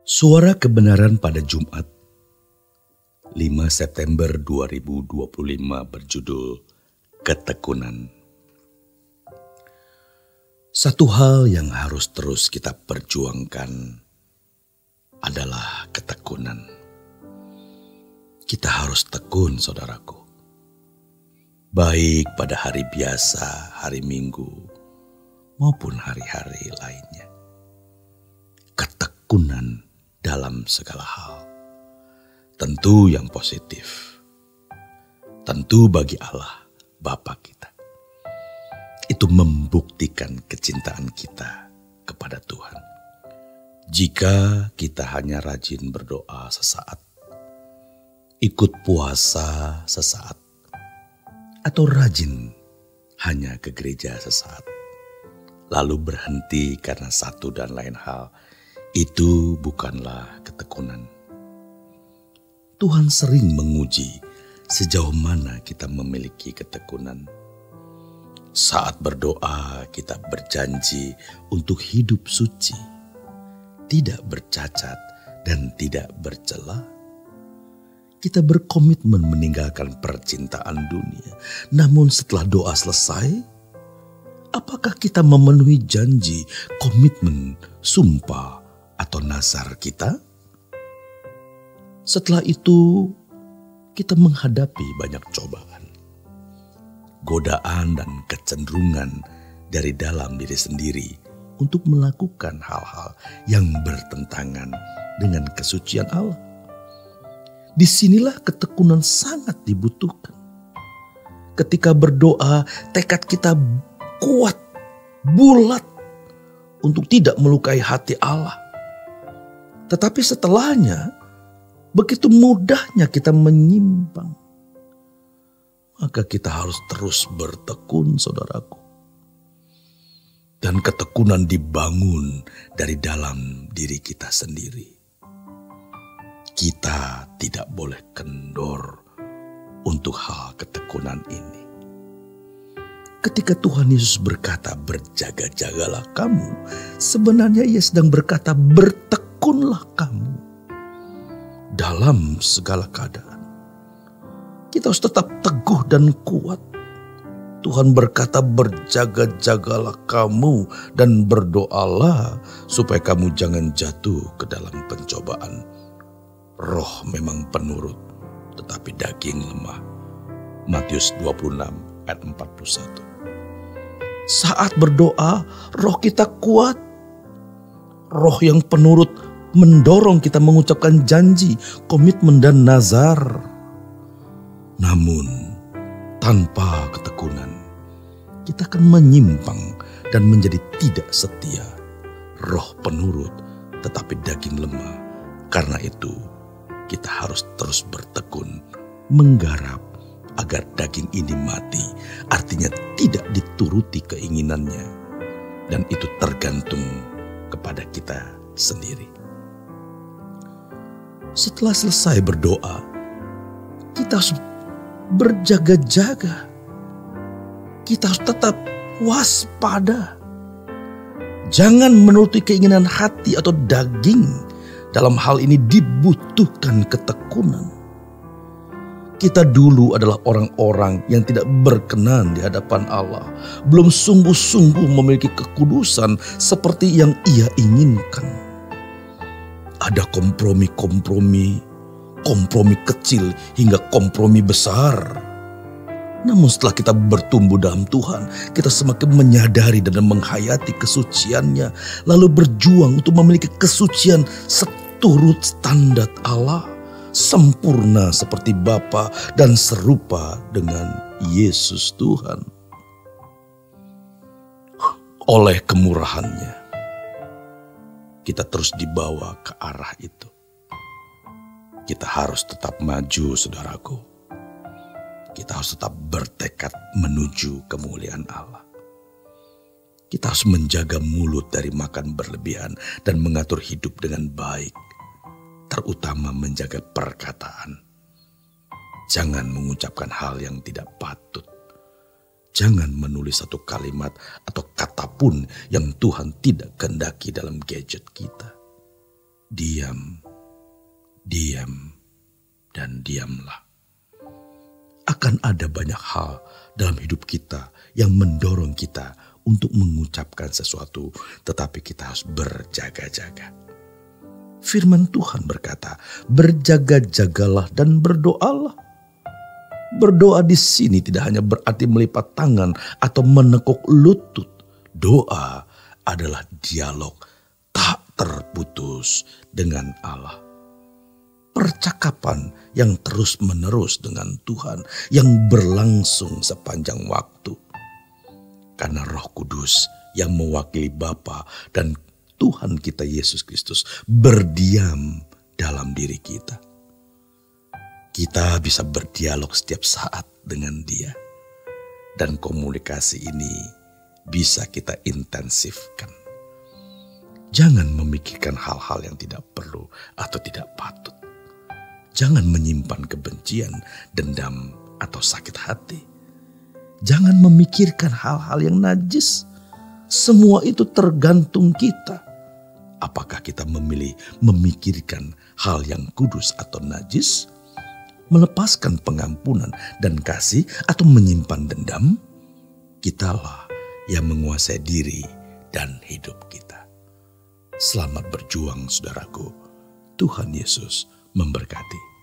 Suara Kebenaran pada Jumat 5 September 2025 berjudul Ketekunan. Satu hal yang harus terus kita perjuangkan adalah ketekunan. Kita harus tekun, saudaraku. Baik pada hari biasa, hari Minggu, maupun hari-hari lainnya. Ketekunan dalam segala hal. Tentu yang positif. Tentu bagi Allah, Bapa kita. Itu membuktikan kecintaan kita kepada Tuhan. Jika kita hanya rajin berdoa sesaat, ikut puasa sesaat, atau rajin hanya ke gereja sesaat, lalu berhenti karena satu dan lain hal, itu bukanlah ketekunan. Tuhan sering menguji sejauh mana kita memiliki ketekunan. Saat berdoa, kita berjanji untuk hidup suci, tidak bercacat dan tidak bercela. Kita berkomitmen meninggalkan percintaan dunia. Namun setelah doa selesai, apakah kita memenuhi janji, komitmen, sumpah, atau nazar kita? Setelah itu, kita menghadapi banyak cobaan, godaan dan kecenderungan dari dalam diri sendiri untuk melakukan hal-hal yang bertentangan dengan kesucian Allah. Disinilah ketekunan sangat dibutuhkan. Ketika berdoa, tekad kita kuat, bulat untuk tidak melukai hati Allah. Tetapi setelahnya, begitu mudahnya kita menyimpang. Maka kita harus terus bertekun, saudaraku. Dan ketekunan dibangun dari dalam diri kita sendiri. Kita tidak boleh kendor untuk hal ketekunan ini. Ketika Tuhan Yesus berkata, berjaga-jagalah kamu, sebenarnya Ia sedang berkata, bertekunlah kamu dalam segala keadaan. Kita harus tetap teguh dan kuat. Tuhan berkata, berjaga-jagalah kamu dan berdoalah supaya kamu jangan jatuh ke dalam pencobaan. Roh memang penurut, tetapi daging lemah. Matius 26 ayat 41. Saat berdoa, roh kita kuat. Roh yang penurut mendorong kita mengucapkan janji, komitmen dan nazar. Namun, tanpa ketekunan, kita akan menyimpang dan menjadi tidak setia. Roh penurut, tetapi daging lemah. Karena itu, kita harus terus bertekun, menggarap agar daging ini mati. Artinya tidak dituruti keinginannya. Dan itu tergantung kepada kita sendiri. Setelah selesai berdoa, kita harus berjaga-jaga. Kita harus tetap waspada. Jangan menuruti keinginan hati atau daging. Dalam hal ini dibutuhkan ketekunan. Kita dulu adalah orang-orang yang tidak berkenan di hadapan Allah. Belum sungguh-sungguh memiliki kekudusan seperti yang Ia inginkan. Ada kompromi kecil hingga kompromi besar. Namun setelah kita bertumbuh dalam Tuhan, kita semakin menyadari dan menghayati kesuciannya. Lalu berjuang untuk memiliki kesucian seturut standar Allah. Sempurna seperti Bapa dan serupa dengan Yesus Tuhan. Oleh kemurahannya, kita terus dibawa ke arah itu. Kita harus tetap maju, saudaraku. Kita harus tetap bertekad menuju kemuliaan Allah. Kita harus menjaga mulut dari makan berlebihan dan mengatur hidup dengan baik. Terutama menjaga perkataan. Jangan mengucapkan hal yang tidak patut. Jangan menulis satu kalimat atau kata pun yang Tuhan tidak kehendaki dalam gadget kita. diam, diam, dan diamlah. Akan ada banyak hal dalam hidup kita yang mendorong kita untuk mengucapkan sesuatu, tetapi kita harus berjaga-jaga. Firman Tuhan berkata, berjaga-jagalah dan berdoalah. Berdoa di sini tidak hanya berarti melipat tangan atau menekuk lutut. Doa adalah dialog tak terputus dengan Allah. Percakapan yang terus-menerus dengan Tuhan yang berlangsung sepanjang waktu. Karena Roh Kudus yang mewakili Bapa dan Tuhan kita Yesus Kristus berdiam dalam diri kita. Kita bisa berdialog setiap saat dengan Dia. Dan komunikasi ini bisa kita intensifkan. Jangan memikirkan hal-hal yang tidak perlu atau tidak patut. Jangan menyimpan kebencian, dendam, atau sakit hati. Jangan memikirkan hal-hal yang najis. Semua itu tergantung kita. Apakah kita memilih memikirkan hal yang kudus atau najis? Melepaskan pengampunan dan kasih atau menyimpan dendam? Kitalah yang menguasai diri dan hidup kita. Selamat berjuang saudaraku. Tuhan Yesus memberkati.